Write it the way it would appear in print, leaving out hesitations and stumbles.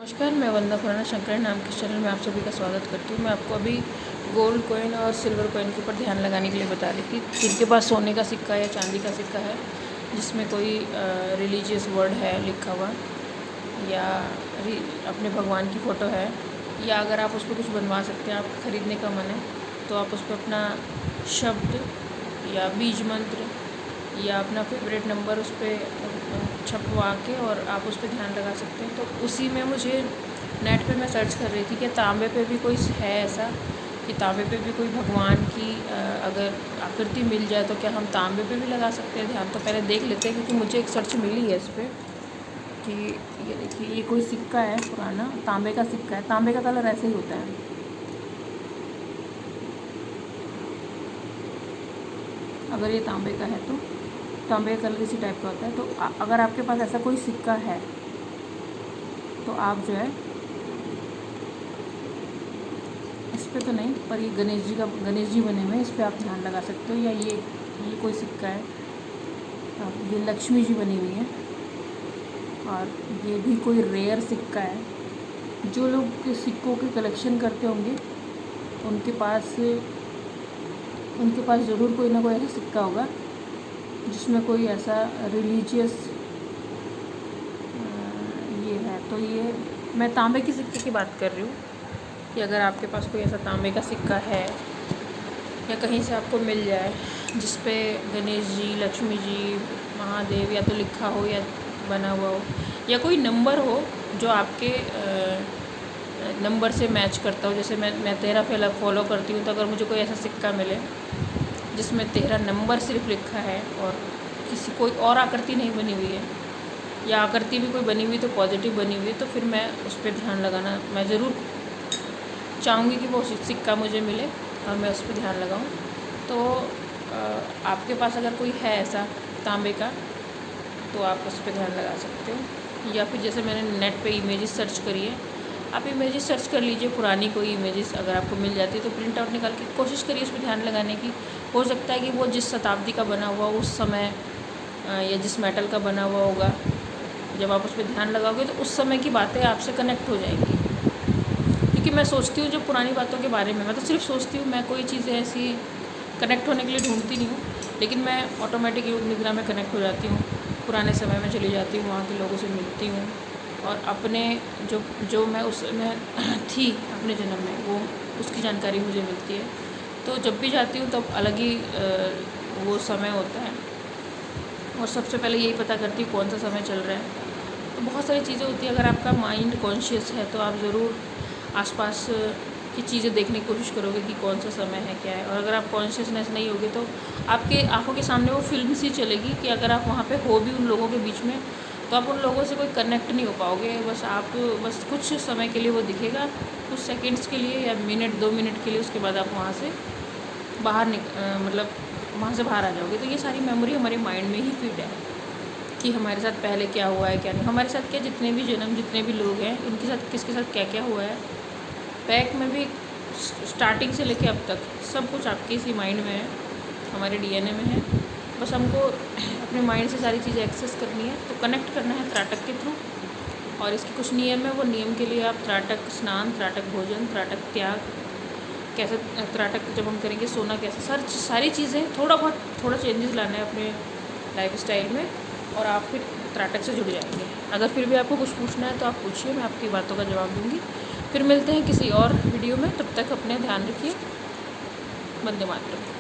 नमस्कार, मैं वंदना खुराना शंकर नाम के चैनल में आप सभी का स्वागत करती हूँ। मैं आपको अभी गोल्ड कॉइन और सिल्वर कॉइन के ऊपर ध्यान लगाने के लिए बता रही थी। जिनके पास सोने का सिक्का या चांदी का सिक्का है जिसमें कोई रिलीजियस वर्ड है लिखा हुआ, या अपने भगवान की फ़ोटो है, या अगर आप उस पर कुछ बनवा सकते हैं, आप ख़रीदने का मन है तो आप उस पर अपना शब्द या बीज मंत्र या अपना फेवरेट नंबर उस पर छपवा के और आप उस पर ध्यान लगा सकते हैं। तो उसी में मुझे नेट पे मैं सर्च कर रही थी कि तांबे पे भी कोई है ऐसा, कि तांबे पे भी कोई भगवान की अगर आकृति मिल जाए तो क्या हम तांबे पे भी लगा सकते हैं ध्यान। तो पहले देख लेते हैं, क्योंकि मुझे एक सर्च मिली है इस पर कि ये देखिए, ये कोई सिक्का है पुराना, तांबे का सिक्का है। तांबे का कलर ऐसे ही होता है, अगर ये तांबे का है तो तांबे का कलर इसी टाइप का होता है। तो अगर आपके पास ऐसा कोई सिक्का है तो आप जो है इस पर तो नहीं, पर ये गणेश जी बने हुए हैं, इस पर आप ध्यान लगा सकते हो। या ये कोई सिक्का है, ये लक्ष्मी जी बनी हुई है, और ये भी कोई रेयर सिक्का है। जो लोग सिक्कों के कलेक्शन करते होंगे उनके पास ज़रूर कोई ना कोई ऐसा सिक्का होगा जिसमें कोई ऐसा रिलीजियस ये है। तो ये मैं तांबे के सिक्के की बात कर रही हूँ कि अगर आपके पास कोई ऐसा तांबे का सिक्का है या कहीं से आपको मिल जाए जिस पे गणेश जी, लक्ष्मी जी, महादेव या तो लिखा हो या बना हुआ हो, या कोई नंबर हो जो आपके नंबर से मैच करता हो। जैसे मैं 13 फॉलो करती हूँ, तो अगर मुझे कोई ऐसा सिक्का मिले जिसमें 13 नंबर सिर्फ लिखा है और कोई और आकृति नहीं बनी हुई है, या आकृति भी कोई बनी हुई तो पॉजिटिव बनी हुई है, तो फिर मैं उस पर ध्यान लगाना मैं ज़रूर चाहूँगी कि वो सिक्का मुझे मिले और मैं उस पर ध्यान लगाऊँ। तो आपके पास अगर कोई है ऐसा तांबे का तो आप उस पर ध्यान लगा सकते हो। या फिर जैसे मैंने नेट पे इमेजेस सर्च करी है, आप इमेजेस सर्च कर लीजिए, पुरानी कोई इमेजेस अगर आपको मिल जाती है तो प्रिंट आउट निकाल के कोशिश करिए उस पर ध्यान लगाने की। हो सकता है कि वो जिस शताब्दी का बना हुआ उस समय या जिस मेटल का बना हुआ होगा, जब आप उस पर ध्यान लगाओगे तो उस समय की बातें आपसे कनेक्ट हो जाएंगी। क्योंकि मैं सोचती हूँ जो पुरानी बातों के बारे में, मैं तो सिर्फ सोचती हूँ, मैं कोई चीज़ें ऐसी कनेक्ट होने के लिए ढूंढती नहीं हूँ, लेकिन मैं ऑटोमेटिक योग निद्रा में कनेक्ट हो जाती हूँ, पुराने समय में चली जाती हूँ, वहाँ के लोगों से मिलती हूँ, और अपने जो मैं उसमें थी अपने जन्म में वो उसकी जानकारी मुझे मिलती है। तो जब भी जाती हूँ तब अलग ही वो समय होता है, और सबसे पहले यही पता करती हूँ कौन सा समय चल रहा है। तो बहुत सारी चीज़ें होती है। अगर आपका माइंड कॉन्शियस है तो आप ज़रूर आसपास की चीज़ें देखने की कोशिश करोगे कि कौन सा समय है, क्या है। और अगर आप कॉन्शियसनेस नहीं होगे तो आपके आंखों के सामने वो फिल्म सी चलेगी कि अगर आप वहाँ पे हो भी उन लोगों के बीच में तो आप उन लोगों से कोई कनेक्ट नहीं हो पाओगे। बस कुछ समय के लिए वो दिखेगा, कुछ सेकंड्स के लिए या मिनट 2 मिनट के लिए, उसके बाद आप वहाँ से मतलब वहाँ से बाहर आ जाओगे। तो ये सारी मेमोरी हमारे माइंड में ही फिट है कि हमारे साथ पहले क्या हुआ है, क्या नहीं, हमारे साथ क्या, जितने भी जन्म, जितने भी लोग हैं, उनके साथ किसके साथ क्या क्या हुआ है, बैक में भी, स्टार्टिंग से लेके अब तक सब कुछ आपके इसी माइंड में है, हमारे डीएनए में है। बस हमको अपने माइंड से सारी चीज़ें एक्सेस करनी है, तो कनेक्ट करना है त्राटक के थ्रू। और इसके कुछ नियम है, वो नियम के लिए आप त्राटक स्नान, त्राटक भोजन, त्राटक त्याग, कैसे त्राटक जब हम करेंगे, सोना कैसे, सारी चीज़ें थोड़ा चेंजेस लाना है अपने लाइफ स्टाइल में, और आप फिर त्राटक से जुड़ जाएंगे। अगर फिर भी आपको कुछ पूछना है तो आप पूछिए, मैं आपकी बातों का जवाब दूँगी। फिर मिलते हैं किसी और वीडियो में, तब तक अपने ध्यान रखिए। वंदे मातरम।